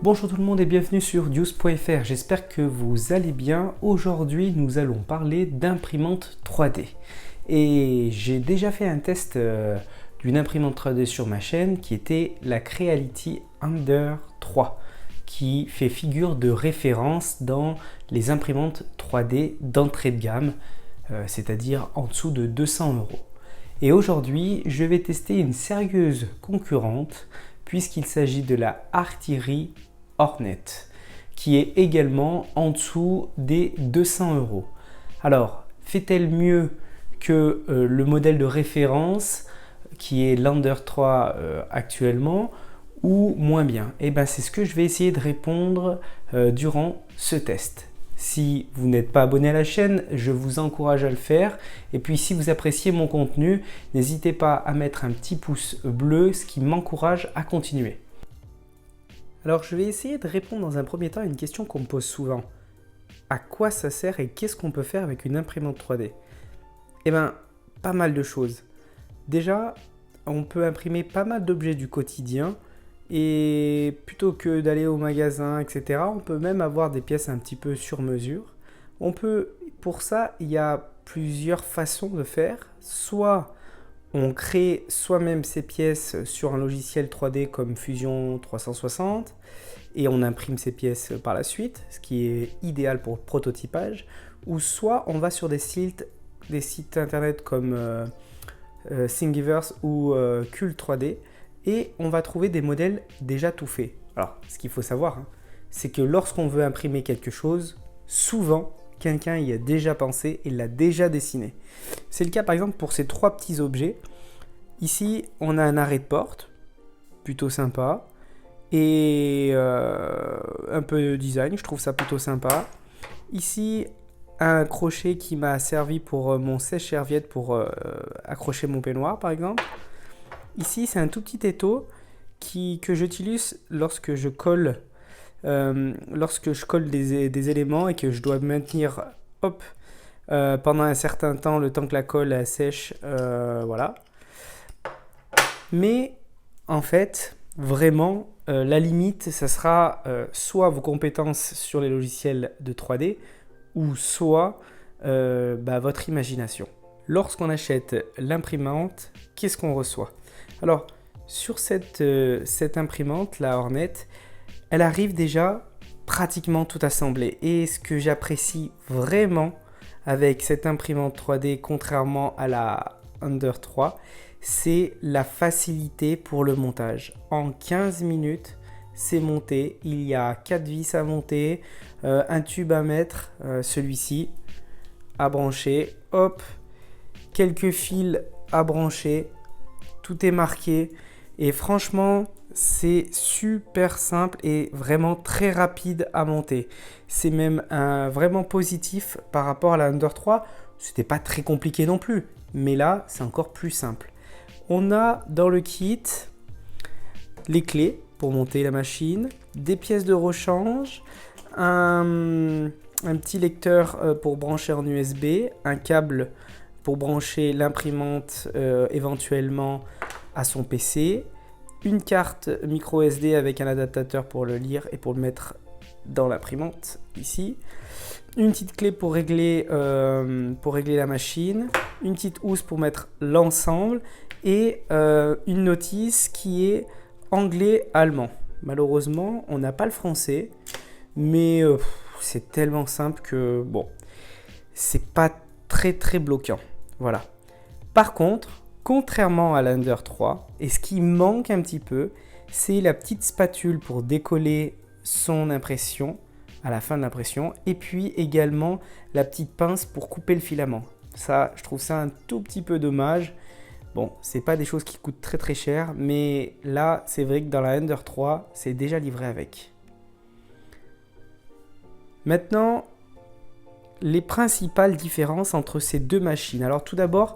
Bonjour tout le monde et bienvenue sur Deuce.fr, j'espère que vous allez bien. Aujourd'hui nous allons parler d'imprimante 3D. Et j'ai déjà fait un test d'une imprimante 3D sur ma chaîne qui était la Creality Ender 3, qui fait figure de référence dans les imprimantes 3D d'entrée de gamme, c'est-à-dire en dessous de 200 euros. Et aujourd'hui je vais tester une sérieuse concurrente puisqu'il s'agit de la Artillery Hornet, qui est également en dessous des 200 euros. Alors, fait-elle mieux que le modèle de référence qui est l'Ender 3 actuellement, ou moins bien? Et bien, c'est ce que je vais essayer de répondre durant ce test. Si vous n'êtes pas abonné à la chaîne, je vous encourage à le faire. Et puis si vous appréciez mon contenu, n'hésitez pas à mettre un petit pouce bleu, ce qui m'encourage à continuer. Alors je vais essayer de répondre dans un premier temps à une question qu'on me pose souvent. À quoi ça sert et qu'est-ce qu'on peut faire avec une imprimante 3D? Eh bien, pas mal de choses. Déjà, on peut imprimer pas mal d'objets du quotidien et plutôt que d'aller au magasin, etc., on peut même avoir des pièces un petit peu sur mesure. Pour ça, il y a plusieurs façons de faire. Soit on crée soi-même ces pièces sur un logiciel 3D comme Fusion 360 et on imprime ces pièces par la suite, ce qui est idéal pour le prototypage. Ou soit on va sur des sites internet comme Thingiverse ou Cult 3D et on va trouver des modèles déjà tout faits. Alors, ce qu'il faut savoir, c'est que lorsqu'on veut imprimer quelque chose, souvent, quelqu'un y a déjà pensé et l'a déjà dessiné. C'est le cas par exemple pour ces trois petits objets. Ici, on a un arrêt de porte, plutôt sympa, et un peu de design, je trouve ça plutôt sympa. Ici, un crochet qui m'a servi pour mon sèche-serviette pour accrocher mon peignoir par exemple. Ici, c'est un tout petit étau que j'utilise lorsque je colle des éléments et que je dois maintenir pendant un certain temps, le temps que la colle sèche, voilà. Mais en fait, vraiment, la limite, ça sera soit vos compétences sur les logiciels de 3D ou soit votre imagination. Lorsqu'on achète l'imprimante, qu'est-ce qu'on reçoit? Alors, sur cette imprimante, la Hornet, elle arrive déjà pratiquement tout assemblée. Et ce que j'apprécie vraiment avec cette imprimante 3D, contrairement à la Ender 3, c'est la facilité pour le montage. En 15 minutes, c'est monté. Il y a 4 vis à monter, un tube à mettre, celui-ci, à brancher. Hop, quelques fils à brancher. Tout est marqué. Et franchement, c'est super simple et vraiment très rapide à monter. C'est même vraiment positif par rapport à la Ender 3. C'était pas très compliqué non plus. Mais là, c'est encore plus simple. On a dans le kit les clés pour monter la machine, des pièces de rechange, un petit lecteur pour brancher en USB, un câble pour brancher l'imprimante éventuellement à son PC, une carte micro SD avec un adaptateur pour le lire et pour le mettre dans l'imprimante ici, une petite clé pour régler la machine, une petite housse pour mettre l'ensemble et une notice qui est anglais-allemand. Malheureusement, on n'a pas le français, mais c'est tellement simple que bon, c'est pas très très bloquant. Voilà. Par contre, contrairement à l'Ender 3, et ce qui manque un petit peu, c'est la petite spatule pour décoller son impression à la fin de l'impression, et puis également la petite pince pour couper le filament. Ça, je trouve ça un tout petit peu dommage. Bon, c'est pas des choses qui coûtent très très cher, mais là, c'est vrai que dans la Ender 3, c'est déjà livré avec. Maintenant, les principales différences entre ces deux machines. Alors tout d'abord,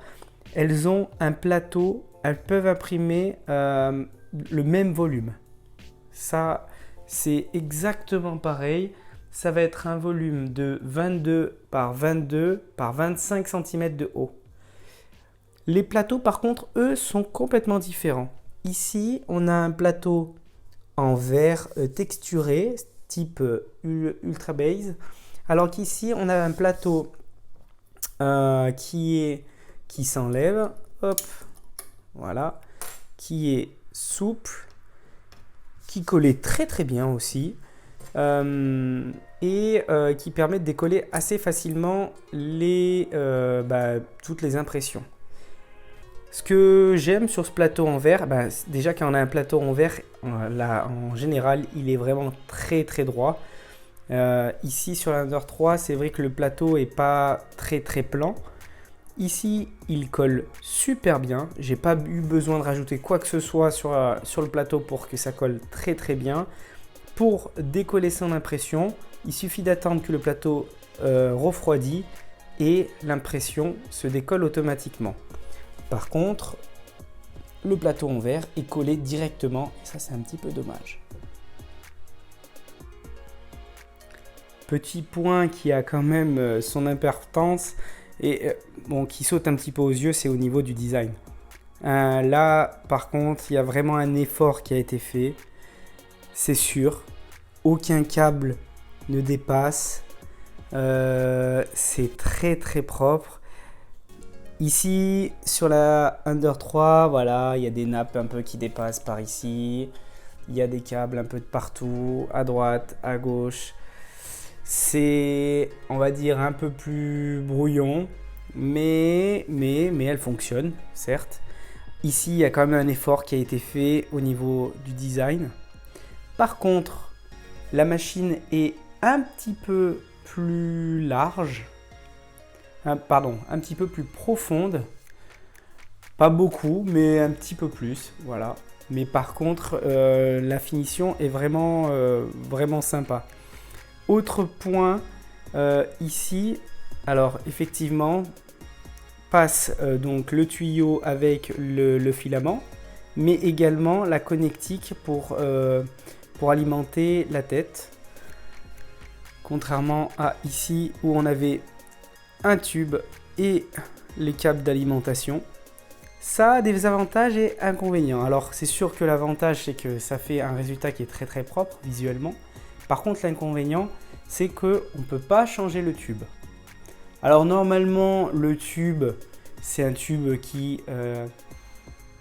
elles ont un plateau, elles peuvent imprimer le même volume. Ça, c'est exactement pareil. Ça va être un volume de 22 par 22 par 25 cm de haut. Les plateaux, par contre, eux, sont complètement différents. Ici, on a un plateau en verre texturé, type Ultra Base. Alors qu'ici, on a un plateau qui s'enlève, hop, voilà, qui est souple, qui collait très très bien aussi, et qui permet de décoller assez facilement toutes les impressions. Ce que j'aime sur ce plateau en verre, déjà quand on a un plateau en verre, là, en général, il est vraiment très très droit. Ici sur l'Under 3, c'est vrai que le plateau est pas très très plan. Ici, il colle super bien. J'ai pas eu besoin de rajouter quoi que ce soit sur le plateau pour que ça colle très très bien. Pour décoller son impression, il suffit d'attendre que le plateau refroidit et l'impression se décolle automatiquement. Par contre, le plateau en verre est collé directement et ça c'est un petit peu dommage. Petit point qui a quand même son importance et qui saute un petit peu aux yeux, c'est au niveau du design. Là par contre, il y a vraiment un effort qui a été fait, c'est sûr. Aucun câble ne dépasse, c'est très très propre. Ici, sur la Under 3, voilà, il y a des nappes un peu qui dépassent par ici. Il y a des câbles un peu de partout, à droite, à gauche. C'est, on va dire, un peu plus brouillon, mais elle fonctionne, certes. Ici, il y a quand même un effort qui a été fait au niveau du design. Par contre, la machine est un petit peu plus large. Un petit peu plus profonde, pas beaucoup, mais un petit peu plus, voilà. Mais par contre, la finition est vraiment, vraiment sympa. Autre point, ici, alors effectivement, passe donc le tuyau avec le filament, mais également la connectique pour alimenter la tête. Contrairement à ici où on avait un tube et les câbles d'alimentation. Ça a des avantages et inconvénients. Alors c'est sûr que l'avantage c'est que ça fait un résultat qui est très très propre visuellement. Par contre l'inconvénient c'est que on ne peut pas changer le tube. Alors normalement le tube c'est un tube qui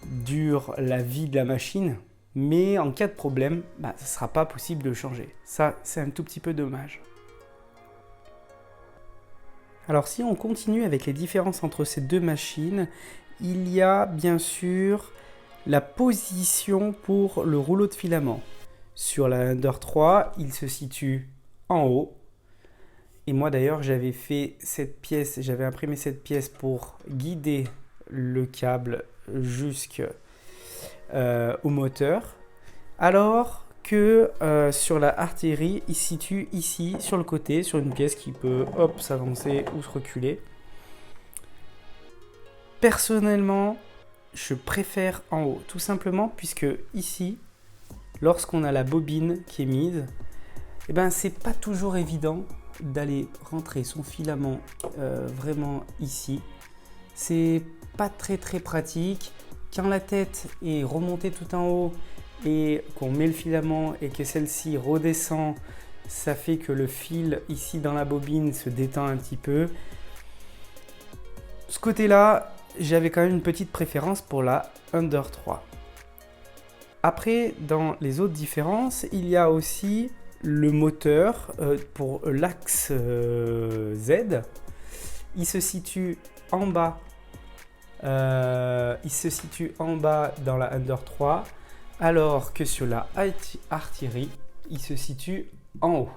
dure la vie de la machine, mais en cas de problème, ce ne sera pas possible de le changer. Ça c'est un tout petit peu dommage. Alors si on continue avec les différences entre ces deux machines, il y a bien sûr la position pour le rouleau de filament. Sur la Under 3, il se situe en haut. Et moi d'ailleurs j'avais imprimé cette pièce pour guider le câble jusqu'au moteur. Alors que sur la artillerie, il se situe ici, sur le côté, sur une pièce qui peut s'avancer ou se reculer. Personnellement, je préfère en haut, tout simplement puisque ici, lorsqu'on a la bobine qui est mise, c'est pas toujours évident d'aller rentrer son filament vraiment ici. C'est pas très très pratique. Quand la tête est remontée tout en haut, et qu'on met le filament et que celle-ci redescend, ça fait que le fil ici dans la bobine se détend un petit peu. Ce côté-là, j'avais quand même une petite préférence pour la Under 3. Après, dans les autres différences, il y a aussi le moteur pour l'axe Z. Il se situe en bas. Dans la Under 3. Alors que sur la artillerie, il se situe en haut.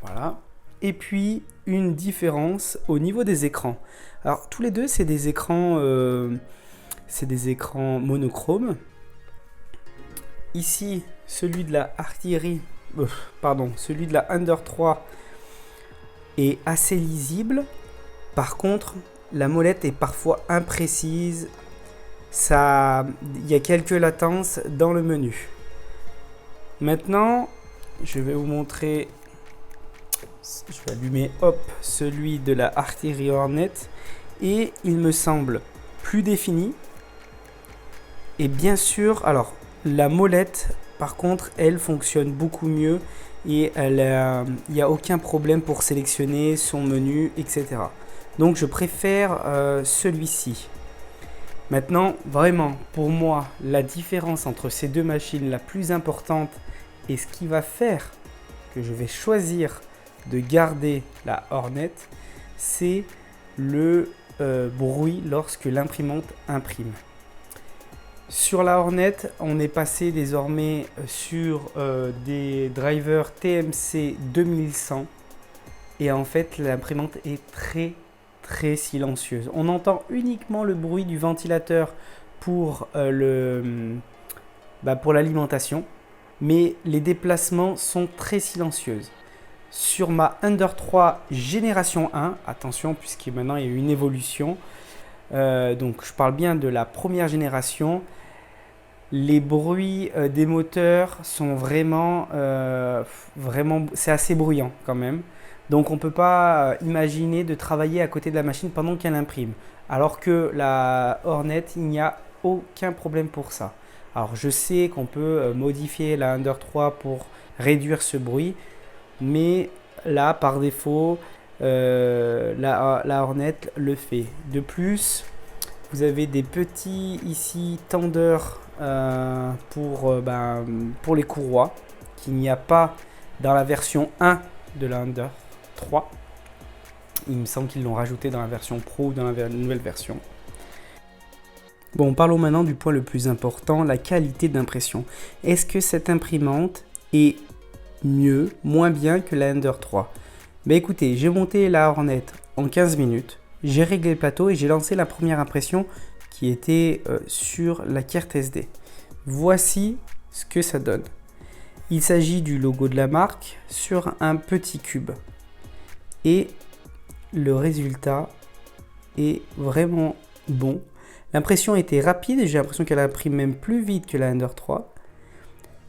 Voilà. Et puis, une différence au niveau des écrans. Alors, tous les deux, c'est des écrans monochromes. Ici, celui de la Under 3 est assez lisible. Par contre, la molette est parfois imprécise. Il y a quelques latences dans le menu. Maintenant, je vais vous montrer, je vais allumer celui de la Artillery Hornet et il me semble plus défini. Et bien sûr, alors La molette, par contre, elle fonctionne beaucoup mieux et il n'y a aucun problème pour sélectionner son menu, etc. Donc je préfère celui-ci. Maintenant, vraiment, pour moi, la différence entre ces deux machines, la plus importante et ce qui va faire que je vais choisir de garder la Hornet, c'est le bruit lorsque l'imprimante imprime. Sur la Hornet, on est passé désormais sur des drivers TMC 2100 et en fait l'imprimante est très silencieuse. On entend uniquement le bruit du ventilateur pour l'alimentation, mais les déplacements sont très silencieux. Sur ma Under 3 génération 1, attention puisque maintenant il y a eu une évolution, donc je parle bien de la première génération, les bruits des moteurs sont vraiment, c'est assez bruyant quand même. Donc on ne peut pas imaginer de travailler à côté de la machine pendant qu'elle imprime. Alors que la Hornet, il n'y a aucun problème pour ça. Alors je sais qu'on peut modifier la Under 3 pour réduire ce bruit. Mais là, par défaut, la Hornet le fait. De plus, vous avez des petits ici tendeurs pour les courroies qu'il n'y a pas dans la version 1 de la Under 3. Il me semble qu'ils l'ont rajouté dans la version Pro ou dans la nouvelle version. Bon, parlons maintenant du point le plus important, la qualité d'impression. Est-ce que cette imprimante est mieux, moins bien que la Under 3? Écoutez, j'ai monté la Hornet en 15 minutes, j'ai réglé le plateau et j'ai lancé la première impression qui était sur la carte SD. Voici ce que ça donne. Il s'agit du logo de la marque sur un petit cube. Et le résultat est vraiment bon. L'impression était rapide et j'ai l'impression qu'elle imprime même plus vite que la Under 3.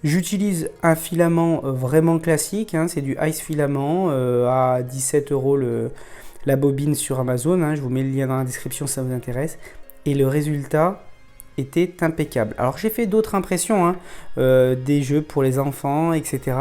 J'utilise un filament vraiment classique, c'est du Ice Filament à 17 € la bobine sur Amazon. Je vous mets le lien dans la description si ça vous intéresse. Et le résultat était impeccable. Alors j'ai fait d'autres impressions, des jeux pour les enfants, etc.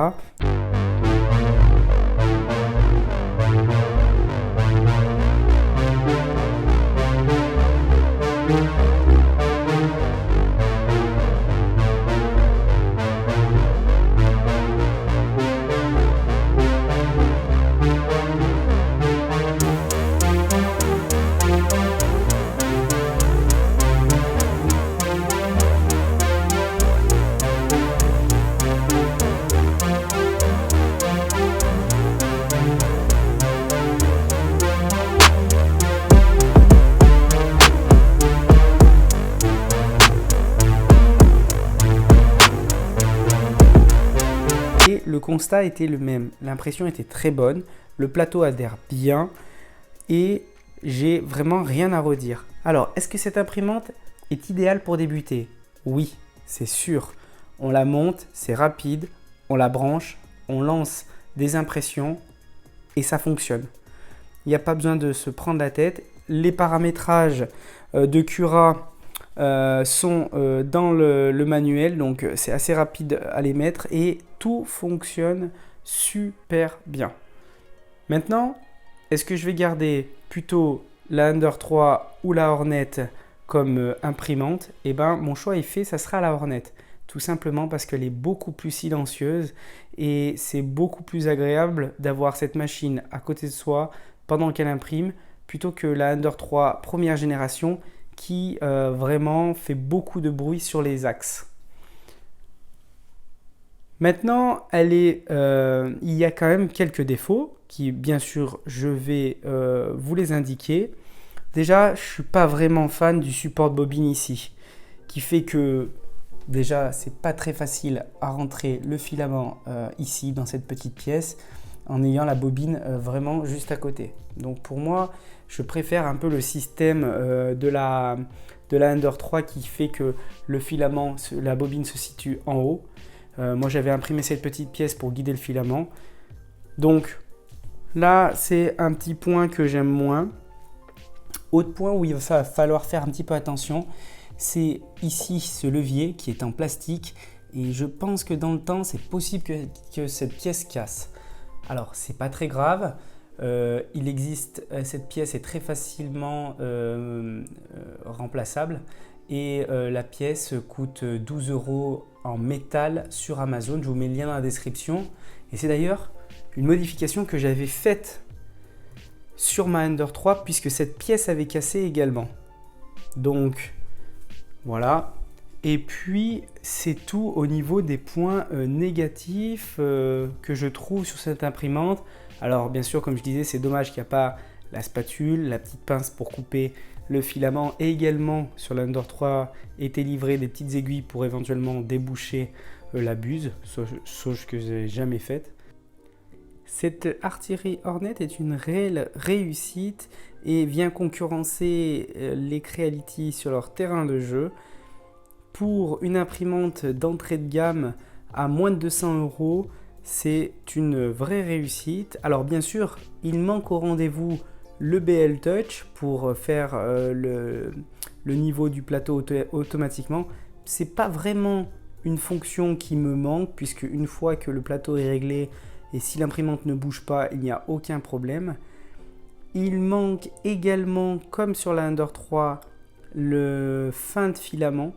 Le constat était le même, l'impression était très bonne, le plateau adhère bien et j'ai vraiment rien à redire. Alors, est-ce que cette imprimante est idéale pour débuter? Oui, c'est sûr. On la monte, c'est rapide, on la branche, on lance des impressions et ça fonctionne. Il n'y a pas besoin de se prendre la tête. Les paramétrages de Cura sont dans le manuel, donc c'est assez rapide à les mettre et tout fonctionne super bien. Maintenant, est-ce que je vais garder plutôt la Under 3 ou la Hornet comme imprimante? Mon choix est fait, ça sera la Hornet. Tout simplement parce qu'elle est beaucoup plus silencieuse et c'est beaucoup plus agréable d'avoir cette machine à côté de soi pendant qu'elle imprime plutôt que la Under 3 première génération qui vraiment fait beaucoup de bruit sur les axes. Maintenant, il y a quand même quelques défauts qui, bien sûr, je vais vous les indiquer. Déjà, je ne suis pas vraiment fan du support de bobine ici, qui fait que déjà, c'est pas très facile à rentrer le filament ici dans cette petite pièce en ayant la bobine vraiment juste à côté. Donc pour moi, je préfère un peu le système de la Under 3 qui fait que le filament, la bobine se situe en haut. Moi, j'avais imprimé cette petite pièce pour guider le filament. Donc là, c'est un petit point que j'aime moins. Autre point où il va falloir faire un petit peu attention, c'est ici ce levier qui est en plastique et je pense que dans le temps, c'est possible que cette pièce casse. Alors, c'est pas très grave. Cette pièce est très facilement remplaçable et la pièce coûte 12 € en métal sur Amazon. Je vous mets le lien dans la description. Et c'est d'ailleurs une modification que j'avais faite sur ma Ender 3 puisque cette pièce avait cassé également. Donc voilà. Et puis c'est tout au niveau des points négatifs que je trouve sur cette imprimante. Alors bien sûr, comme je disais, c'est dommage qu'il n'y a pas la spatule, la petite pince pour couper le filament, et également sur l'Ender 3 étaient livrées des petites aiguilles pour éventuellement déboucher la buse, chose que je n'ai jamais faite. Cette artillerie Hornet est une réelle réussite et vient concurrencer les Creality sur leur terrain de jeu. Pour une imprimante d'entrée de gamme à moins de 200 €, c'est une vraie réussite. Alors bien sûr, il manque au rendez-vous le BL Touch pour faire le niveau du plateau automatiquement. C'est pas vraiment une fonction qui me manque puisque une fois que le plateau est réglé et si l'imprimante ne bouge pas, il n'y a aucun problème. Il manque également, comme sur la Ender 3, le fin de filament,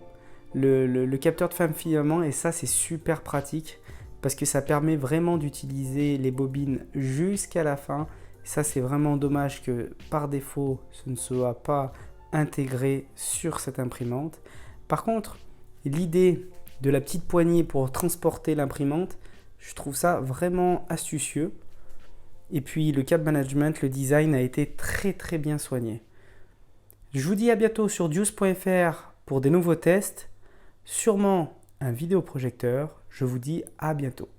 le capteur de fin de filament, et ça c'est super pratique parce que ça permet vraiment d'utiliser les bobines jusqu'à la fin. Ça c'est vraiment dommage que par défaut ce ne soit pas intégré sur cette imprimante. Par contre, l'idée de la petite poignée pour transporter l'imprimante, je trouve ça vraiment astucieux. Et puis le cap management, le design a été très bien soigné. Je vous dis à bientôt sur Deuce.fr pour des nouveaux tests, sûrement un vidéoprojecteur. Je vous dis à bientôt.